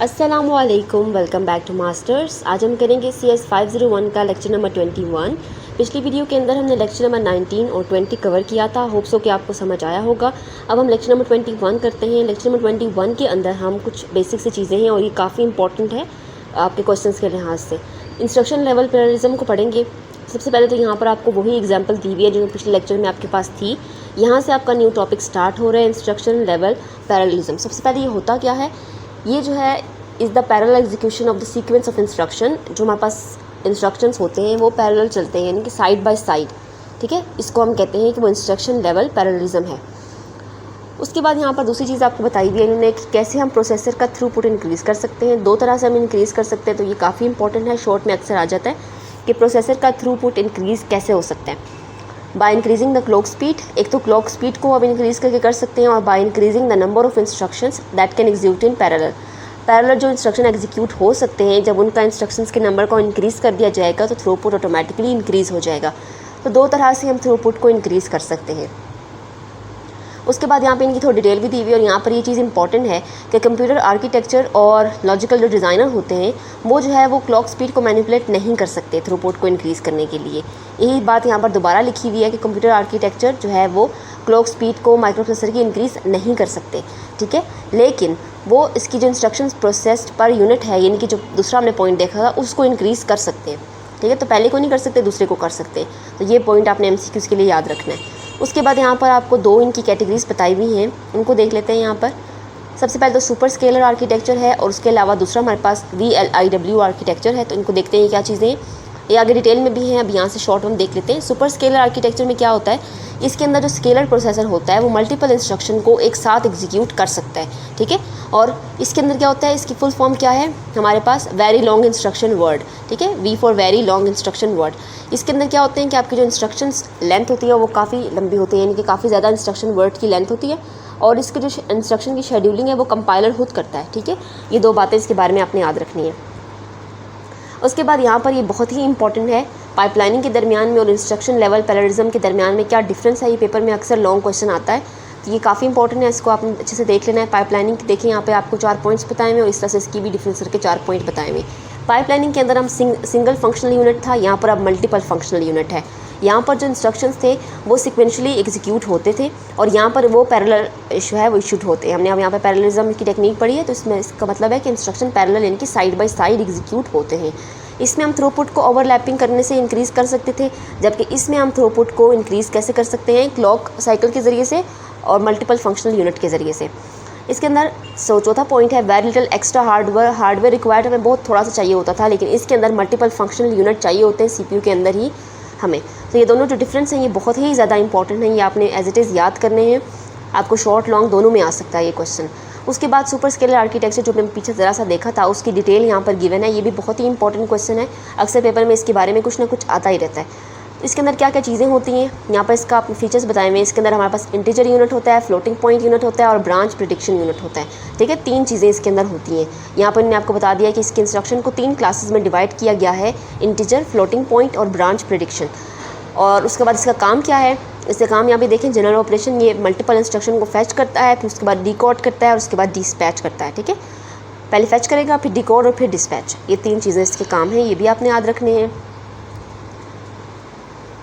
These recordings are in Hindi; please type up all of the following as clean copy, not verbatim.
अस्सलामुअलैकुम, वेलकम बैक टू मास्टर्स। आज हम करेंगे CS 501 का लेक्चर नंबर 21। पिछली वीडियो के अंदर हमने लेक्चर नंबर 19 और 20 कवर किया था। होप्स हो कि आपको समझ आया होगा। अब हम लेक्चर नंबर 21 करते हैं। लेक्चर नंबर 21 के अंदर हम कुछ बेसिक सी चीज़ें हैं और ये काफ़ी इंपॉर्टेंट है आपके क्वेश्चन के लिहाज से। इंस्ट्रक्शन लेवल पैरेललिज्म को पढ़ेंगे। सबसे पहले तो यहाँ पर आपको वही एग्जाम्पल दी हुई है जो पिछले लेक्चर में आपके पास थी। यहाँ से आपका न्यू टॉपिक स्टार्ट हो रहा है, इंस्ट्रक्शन लेवल पैरेललिज्म। सबसे पहले ये होता क्या है, ये जो है is the parallel execution of the sequence of instruction. जो हमारे पास इंस्ट्रक्शंस होते हैं वो पैरेलल चलते हैं, यानी कि साइड बाय साइड। ठीक है, इसको हम कहते हैं कि वो इंस्ट्रक्शन लेवल पैरेललिज्म है। उसके बाद यहाँ पर दूसरी चीज़ आपको बताई हुई है इन्होंने कि कैसे हम प्रोसेसर का थ्रूपुट इंक्रीज़ कर सकते हैं। दो तरह से हम इंक्रीज़ कर सकते हैं, तो ये काफ़ी इंपॉर्टेंट है। शॉर्ट में अक्सर आ जाता है कि प्रोसेसर का थ्रूपुट इंक्रीज़ कैसे हो सकता है। By increasing the clock speed, एक तो क्लॉक स्पीड को अब इंक्रीज़ करके कर सकते हैं, और by increasing the number of instructions that can execute in parallel. Parallel जो इंस्ट्रक्शन एग्जीक्यूट हो सकते हैं, जब उनका इंस्ट्रक्शंस के नंबर को इंक्रीज़ कर दिया जाएगा तो थ्रूपुट ऑटोमेटिकली इंक्रीज़ हो जाएगा। तो दो तरह से हम थ्रूपुट को इंक्रीज़ कर सकते हैं। उसके बाद यहाँ पे इनकी थोड़ी डिटेल भी दी हुई है, और यहाँ पर ये चीज़ इंपॉर्टेंट है कि कंप्यूटर आर्किटेक्चर और लॉजिकल जो डिज़ाइनर होते हैं वो जो है वो क्लॉक स्पीड को मैनिपुलेट नहीं कर सकते थ्रूपुट को इंक्रीज़ करने के लिए। यही बात यहाँ पर दोबारा लिखी हुई है कि कंप्यूटर आर्किटेक्चर जो है वो क्लॉक स्पीड को माइक्रो प्रोसेसर की इंक्रीज़ नहीं कर सकते। ठीक है, लेकिन वो इसकी जो इंस्ट्रक्शंस प्रोसेस्ड पर यूनिट है, यानी कि जो दूसरा हमने पॉइंट देखा था, उसको इंक्रीज़ कर सकते हैं। ठीक है, तो पहले को नहीं कर सकते, दूसरे को कर सकते हैं। तो ये पॉइंट आपने MCQs के लिए याद रखना है। उसके बाद यहाँ पर आपको दो इनकी कैटेगरीज बताई हुई हैं, उनको देख लेते हैं। यहाँ पर सबसे पहले तो सुपर स्केलर आर्किटेक्चर है, और उसके अलावा दूसरा हमारे पास VLIW आर्किटेक्चर है। तो इनको देखते हैं क्या चीज़ें हैं, ये आगे डिटेल में भी हैं। अब यहाँ से शॉर्ट हम देख लेते हैं। सुपर स्केलर आर्किटेक्चर में क्या होता है, इसके अंदर जो स्केलर प्रोसेसर होता है वो मल्टीपल इंस्ट्रक्शन को एक साथ एग्जीक्यूट कर सकता है। ठीक है, और इसके अंदर क्या होता है, इसकी फुल फॉर्म क्या है हमारे पास, वेरी लॉन्ग इंस्ट्रक्शन वर्ड। ठीक है, V for very long instruction word. इसके अंदर क्या होते हैं कि आपकी जो इंस्ट्रक्शंस लेंथ होती है वो काफ़ी लंबी होती है, यानी कि काफ़ी ज़्यादा इंस्ट्रक्शन वर्ड की लेंथ होती है, और इसके जो इंस्ट्रक्शन की शेड्यूलिंग है वो कंपाइलर खुद करता है। ठीक है, ये दो बातें इसके बारे में आपने याद रखनी है। उसके बाद यहाँ पर ये बहुत ही इंपॉर्टेंट है, पाइपलाइनिंग के दरमियान में और इंस्ट्रक्शन लेवल पैरेललिज्म के दरमियान में क्या डिफरेंस है। ये पेपर में अक्सर लॉन्ग क्वेश्चन आता है, तो ये काफ़ी इंपॉर्टेंट है, इसको आपने अच्छे से देख लेना है। पाइपलाइनिंग देखिए, यहाँ पे आपको 4 पॉइंट्स बताए हुए, और इस तरह से इसकी भी डिफरेंस करके 4 पॉइंट बताए हुए। पाइपलाइनिंग के अंदर हम सिंगल फंक्शनल यूनिट था, यहाँ पर अब मल्टीपल फंक्शनल यूनिट है। यहाँ पर जो इंस्ट्रक्शंस थे वो सिक्वेंशली एग्जीक्यूट होते थे, और यहाँ पर वो पैरेलल इशू है वो इशूड होते हैं। हमने अब यहाँ पर पैरेललिज्म की टेक्निक पढ़ी है, तो इसमें इसका मतलब है कि इंस्ट्रक्शन पैरेलल यानी कि साइड बाय साइड एग्जीक्यूट होते हैं। इसमें हम थ्रूपुट को ओवरलैपिंग करने से इंक्रीज़ कर सकते थे, जबकि इसमें हम थ्रूपुट को इंक्रीज़ कैसे कर सकते हैं, क्लॉक साइकिल के ज़रिए से और मल्टीपल फंक्शनल यूनिट के ज़रिए से। इसके अंदर चौथा पॉइंट है very little extra hardware required. हमें बहुत थोड़ा सा चाहिए होता था, लेकिन इसके अंदर मल्टीपल फंक्शनल यूनिट चाहिए होते हैं CPU के अंदर ही हमें। तो ये दोनों जो डिफरेंस हैं ये बहुत ही ज़्यादा इंपॉर्टेंट हैं, ये आपने एज इट इज़ याद करने हैं। आपको शॉर्ट लॉन्ग दोनों में आ सकता है ये क्वेश्चन। उसके बाद सुपर स्केलर आर्किटेक्चर जो मैंने पीछे ज़रा सा देखा था, उसकी डिटेल यहाँ पर गिवन है। ये भी बहुत ही इंपॉर्टेंट क्वेश्चन है, अक्सर पेपर में इसके बारे में कुछ ना कुछ आता ही रहता है। इसके अंदर क्या क्या चीज़ें होती हैं, यहाँ पर इसका अपने फीचर्स बताए हुए हैं। इसके अंदर हमारे पास इंटीजर यूनिट होता है, फ्लोटिंग पॉइंट यूनिट होता है, और ब्रांच प्रेडिक्शन यूनिट होता है। ठीक है, 3 चीज़ें इसके अंदर होती हैं। यहाँ पर मैंने आपको बता दिया कि इसके इंस्ट्रक्शन को 3 क्लासेस में डिवाइड किया गया है, इंटीजर, फ्लोटिंग पॉइंट और ब्रांच प्रेडिक्शन। और उसके बाद इसका काम क्या है, इससे काम यहाँ पे देखें, जनरल ऑपरेशन, ये मल्टीपल इंस्ट्रक्शन को फैच करता है, फिर उसके बाद डिकोड करता है, और उसके बाद डिस्पैच करता है। ठीक है, पहले फैच करेगा, फिर डिकोड और फिर डिस्पैच। ये 3 चीज़ें इसके काम हैं, ये भी आपने याद रखने हैं।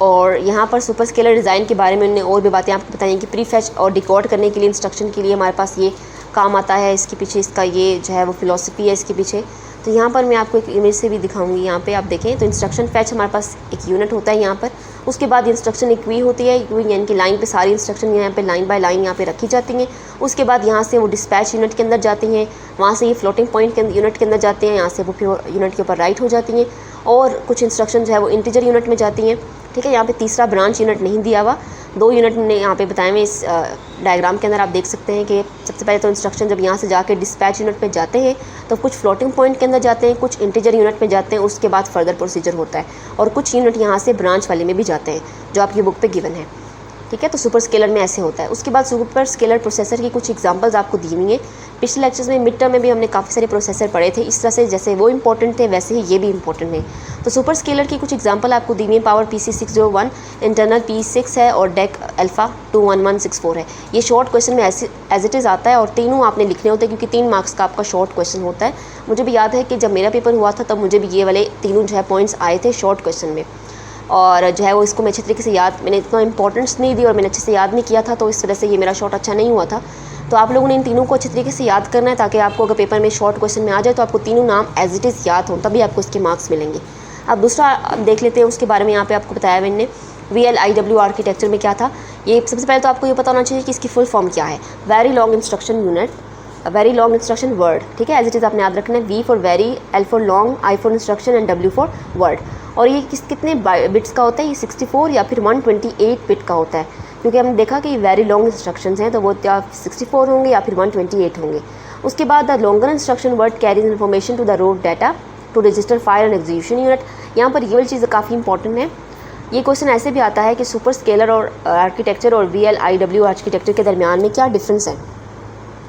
और यहाँ पर सुपर स्केलर डिज़ाइन के बारे में उन्होंने और भी बातें आपको बताई कि प्री फैच और डिकोड करने के लिए इंस्ट्रक्शन के लिए हमारे पास ये काम आता है। इसके पीछे इसका ये जो है वो फिलॉसफी है इसके पीछे। तो यहाँ पर मैं आपको एक इमेज से भी दिखाऊंगी। यहाँ पे आप देखें तो इंस्ट्रक्शन फैच हमारे पास एक यूनिट होता है यहाँ पर। उसके बाद इंस्ट्रक्शन इक्वी होती है, इक्वी यानी कि लाइन पे सारी इंस्ट्रक्शन यहाँ पे लाइन बाय लाइन यहाँ पे रखी जाती हैं। उसके बाद यहाँ से वो डिस्पैच यूनिट के अंदर जाती हैं, वहाँ से ये फ्लोटिंग पॉइंट के यूनिट के अंदर जाते हैं, यहाँ से वो फिर यूनिट के ऊपर राइट हो जाती हैं, और कुछ इंस्ट्रक्शन जो है वो इंटीजर यूनिट में जाती हैं। ठीक है, यहाँ पे तीसरा ब्रांच यूनिट नहीं दिया हुआ, 2 यूनिट ने यहाँ पे बताए हुए। इस डायग्राम के अंदर आप देख सकते हैं कि सबसे पहले तो इंस्ट्रक्शन जब यहाँ से जाके डिस्पैच यूनिट में जाते हैं तो कुछ फ्लोटिंग पॉइंट के अंदर जाते हैं, कुछ इंटीजर यूनिट में जाते हैं, उसके बाद फर्दर प्रोसीजर होता है, और कुछ यूनिट यहाँ से ब्रांच वाले में भी जाते हैं जो आपकी बुक पे गिवन है। ठीक है। तो सुपर स्केलर में ऐसे होता है। उसके बाद सुपर स्केलर प्रोसेसर की कुछ एग्जांपल्स आपको दी हुई हैं। पिछले लेक्चर्स में मिड टर्म में भी हमने काफ़ी सारे प्रोसेसर पढ़े थे। इस तरह से जैसे वो इंपॉर्टेंट थे वैसे ही ये भी इंपॉर्टेंट है। तो सुपर स्केलर की कुछ एग्जांपल आपको दी हुई है। पावर PC601, इंटरनल P6 है और डेक अल्फ़ा 21164 है। ये शॉर्ट क्वेश्चन में एज इट इज़ आता है और तीनों आपने लिखने होते हैं क्योंकि 3 मार्क्स का आपका शॉर्ट क्वेश्चन होता है। मुझे भी याद है कि जब मेरा पेपर हुआ था तब मुझे भी ये वाले तीनों जो है पॉइंट्स आए थे शॉर्ट क्वेश्चन में, और जो है वो इसको मैं अच्छे तरीके से मैंने इतना इंपॉर्टेंस नहीं दी और मैंने अच्छे से याद नहीं किया था, तो इस वजह से ये मेरा शॉर्ट अच्छा नहीं हुआ था। तो आप लोगों ने इन तीनों को अच्छे तरीके से याद करना है ताकि आपको अगर पेपर में शॉर्ट क्वेश्चन में आ जाए तो आपको तीनों नाम एज इट इज़ याद हों, तभी आपको इसके मार्क्स मिलेंगे। अब दूसरा देख लेते हैं, उसके बारे में यहाँ पे आपको बताया मैंने। VLIW आर्किटेक्चर में क्या था, ये सबसे पहले तो आपको ये पता होना चाहिए कि इसकी फुल फॉर्म क्या है। Very long instruction unit, very long instruction word, ठीक है। एज इट इज़ आपने याद रखना है। V for very, L for long, I for instruction and W for word. और ये कितने बिट्स का होता है, ये 64 या फिर 128 बिट का होता है, क्योंकि हमने देखा कि वेरी लॉन्ग इंस्ट्रक्शंस हैं तो वो या 64 होंगे या फिर 128 होंगे। उसके बाद the longer instruction word carries information to the road data to register file and execution unit. यहाँ पर ये वाली चीज़ काफ़ी इंपॉर्टेंट है। ये क्वेश्चन ऐसे भी आता है कि सुपर स्केलर और आर्किटेक्चर और VLIW आर्किटेक्चर के दरमियान में क्या डिफरेंस है।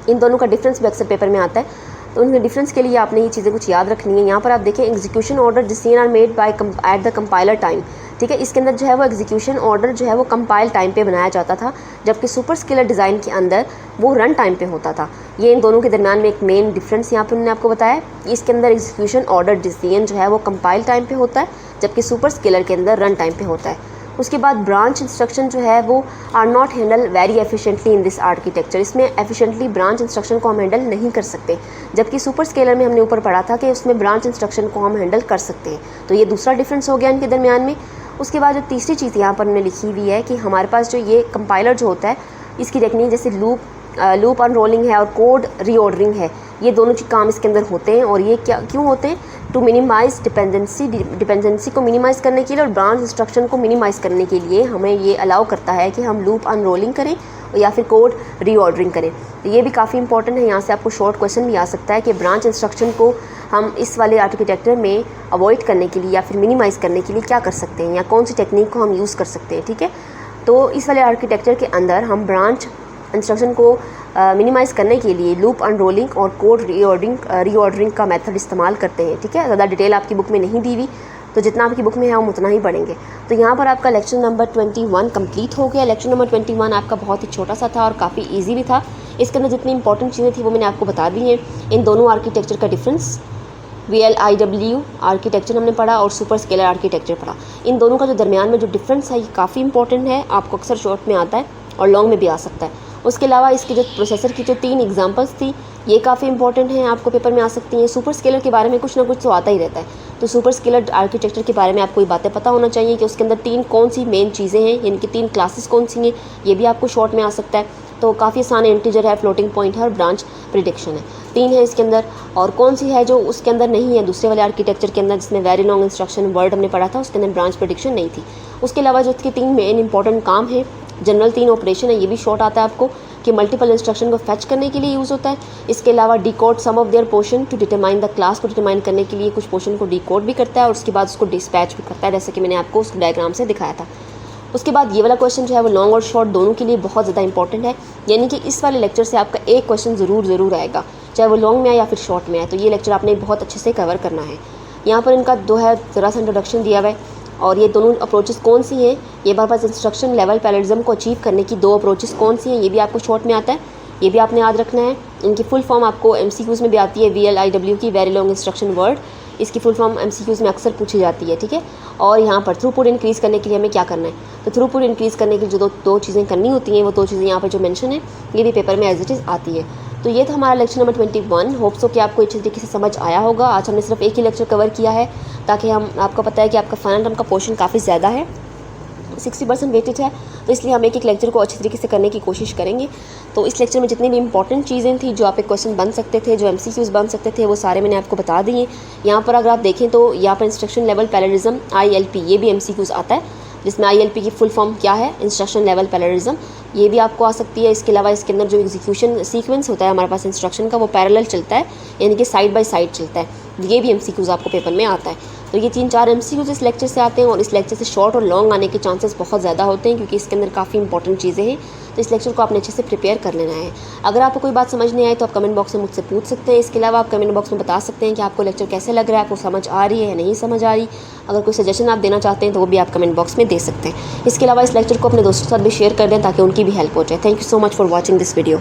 इन दोनों का डिफरेंस भी अक्सर पेपर में आता है, तो उनके डिफरेंस के लिए आपने ये चीज़ें कुछ याद रखनी है। यहाँ पर आप देखें, execution order decision are made by at the compiler time, ठीक है। इसके अंदर जो है वो एग्जीक्यूशन ऑर्डर जो है वो कंपाइल टाइम पे बनाया जाता था, जबकि सुपर स्केलर डिज़ाइन के अंदर वो रन टाइम पे होता था। ये इन दोनों के दरमियान में एक मेन डिफरेंस यहाँ पर उन्होंने आपको बताया। इसके अंदर एग्जीक्यूशन ऑर्डर डिसीजन जो है वो कंपाइल टाइम पे होता है, जबकि सुपर स्केलर के अंदर रन टाइम पे होता है। उसके बाद ब्रांच इंस्ट्रक्शन जो है वो are not handle very efficiently in this architecture. इसमें एफिशिएंटली ब्रांच इंस्ट्रक्शन को हम हैंडल नहीं कर सकते, जबकि सुपर स्केलर में हमने ऊपर पढ़ा था कि उसमें ब्रांच इंस्ट्रक्शन को हम हैंडल कर सकते हैं। तो ये दूसरा डिफरेंस हो गया इनके दरमियान में। उसके बाद जो तीसरी चीज़ यहाँ पर हमने लिखी हुई है कि हमारे पास जो ये कंपाइलर जो होता है इसकी टेक्निक जैसे लूप अनरोलिंग है और कोड रीऑर्डरिंग है, ये दोनों काम इसके अंदर होते हैं। और ये क्या होते हैं, टू मिनिमाइज डिपेंडेंसी को मिनिमाइज़ करने के लिए और ब्रांच इंस्ट्रक्शन को मिनिमाइज़ करने के लिए हमें ये अलाउ करता है कि हम लूप अनरोलिंग करें या फिर कोड रीऑर्डरिंग करें। तो ये भी काफ़ी इंपॉर्टेंट है। यहाँ से आपको शॉर्ट क्वेश्चन भी आ सकता है कि ब्रांच इंस्ट्रक्शन को हम इस वाले आर्किटेक्चर में अवॉइड करने के लिए या फिर मिनिमाइज़ करने के लिए क्या कर सकते हैं या कौन सी टेक्निक को हम यूज़ कर सकते हैं, ठीक है। तो इस वाले आर्किटेक्चर के अंदर हम ब्रांच इंस्ट्रक्शन को मिनिमाइज़ करने के लिए लूप अनरोलिंग और कोड रीऑर्डरिंग का मेथड इस्तेमाल करते हैं, ठीक है। ज़्यादा डिटेल आपकी बुक में नहीं दी हुई, तो जितना आपकी बुक में है हम उतना ही पढ़ेंगे। तो यहाँ पर आपका लेक्चर नंबर 21 कंप्लीट हो गया। लेक्चर नंबर 21 आपका बहुत ही छोटा सा था और काफ़ी ईजी भी था। इसके अंदर जितनी इंपॉर्टेंट चीज़ें थी वो मैंने आपको बता दी हैं। इन दोनों आर्किटेक्चर का डिफरेंस, VLIW आर्किटेक्चर हमने पढ़ा और सुपर स्केलर आर्किटेक्चर पढ़ा। इन दोनों का जो दरमियान में जो डिफरेंस है ये काफ़ी इंपॉर्टेंट है, आपको अक्सर शॉर्ट में आता है और लॉन्ग में भी आ सकता है। उसके अलावा इसकी जो प्रोसेसर की जो 3 एग्जांपल्स थी ये काफ़ी इंपॉर्टेंट हैं, आपको पेपर में आ सकती हैं। सुपर स्केलर के बारे में कुछ ना कुछ तो आता ही रहता है, तो सुपर स्केलर आर्किटेक्चर के बारे में आपको ये बातें पता होना चाहिए कि उसके अंदर 3 कौन सी मेन चीज़ें हैं, यानी कि 3 क्लासेस कौन सी हैं, ये भी आपको शॉर्ट में आ सकता है। तो काफ़ी आसान इंटीजर है, फ्लोटिंग पॉइंट है और ब्रांच प्रिडिक्शन है, 3 है इसके अंदर। और कौन सी है जो उसके अंदर नहीं है दूसरे वाले आर्किटेक्चर के अंदर, जिसमें वेरी लॉन्ग इंस्ट्रक्शन वर्ड हमने पढ़ा था, उसके अंदर ब्रांच प्रिडिक्शन नहीं थी। उसके अलावा जो उसके 3 मेन इंपॉर्टेंट काम है, जनरल 3 ऑपरेशन है, ये भी शॉर्ट आता है आपको कि मल्टीपल इंस्ट्रक्शन को फैच करने के लिए यूज़ होता है। इसके अलावा decode some of their portion to determine the class को डिटरमाइन करने के लिए कुछ पोर्शन को डिकोड भी करता है और उसके बाद उसको डिस्पैच भी करता है, जैसे कि मैंने आपको उस डायग्राम से दिखाया था। उसके बाद ये वाला क्वेश्चन जो है वो लॉन्ग और शॉर्ट दोनों के लिए बहुत ज़्यादा इंपॉर्टेंट है, यानी कि इस वाले लेक्चर से आपका एक क्वेश्चन ज़रूर आएगा, चाहे वो लॉन्ग में आए या फिर शॉर्ट में आए। तो ये लेक्चर आपने बहुत अच्छे से कवर करना है। यहाँ पर इनका जो है ज़रा सा इंट्रोडक्शन दिया हुआ है और ये दोनों अप्रोचेस कौन सी हैं, ये हमारे पास इंस्ट्रक्शन लेवल पैरेललिज्म को अचीव करने की 2 अप्रोचेस कौन सी हैं, ये भी आपको शॉर्ट में आता है, ये भी आपने याद रखना है। इनकी फुल फॉर्म आपको MCQs में भी आती है, VLIW की वेरी लॉन्ग इंस्ट्रक्शन वर्ड, इसकी फुल फॉर्म MCQs में अक्सर पूछी जाती है, ठीक है। और यहाँ पर थ्रूपुट इंक्रीज़ करने के लिए हमें क्या करना है, तो थ्रूपुट इंक्रीज़ करने के लिए जो दो चीज़ें करनी होती हैं वो 2 चीज़ें यहाँ पर जो मेंशन है ये भी पेपर में एज इट इज़ आती है। तो ये था हमारा लेक्चर नंबर 21। होप्स हो कि आपको अच्छे तरीके से समझ आया होगा। आज हमने सिर्फ एक ही लेक्चर कवर किया है ताकि आपको पता है कि आपका फाइनल टर्म का पोर्शन काफ़ी ज़्यादा है, 60% वेटेज है, तो इसलिए हम एक लेक्चर को अच्छी तरीके से करने की कोशिश करेंगे। तो इस लेक्चर में जितनी भी इंपॉर्टेंट चीज़ें थी, जो आप एक क्वेश्चन बन सकते थे, जो MCQs बन सकते थे, वो सारे मैंने आपको बता दिए। यहाँ पर अगर आप देखें तो यहाँ पर इंस्ट्रक्शन लेवल पैरेललिज्म ILP ये भी MCQs आता है, जिसमें ILP की फुल फॉर्म क्या है, इंस्ट्रक्शन लेवल पैरेललिज्म, ये भी आपको आ सकती है। इसके अलावा इसके अंदर जो एग्जीक्यूशन सीक्वेंस होता है हमारे पास इंस्ट्रक्शन का, वो पैरेलल चलता है, यानी कि साइड बाय साइड चलता है, ये भी MCQs आपको पेपर में आता है। तो ये 3-4 MCQs इस लेक्चर से आते हैं और इस लेक्चर से शॉर्ट और लॉन्ग आने के चांसेस बहुत ज़्यादा होते हैं क्योंकि इसके अंदर काफ़ी इंपॉर्टेंट चीज़ें हैं। तो इस लेक्चर को आपने अच्छे से प्रिपेयर कर लेना है। अगर आपको कोई बात समझ नहीं आए तो आप कमेंट बॉक्स में मुझसे पूछ सकते हैं। इसके अलावा आप कमेंट बॉक्स में बता सकते हैं कि आपको लेक्चर कैसे लग रहा है, आपको समझ आ रही है या नहीं समझ आ रही। अगर कोई सजेशन आप देना चाहते हैं तो वो भी आप कमेंट बॉक्स में दे सकते हैं। इसके अलावा इस लेक्चर को अपने दोस्तों के साथ भी शेयर कर दें ताकि उनकी भी हेल्प हो जाए। Thank you so much for watching this video.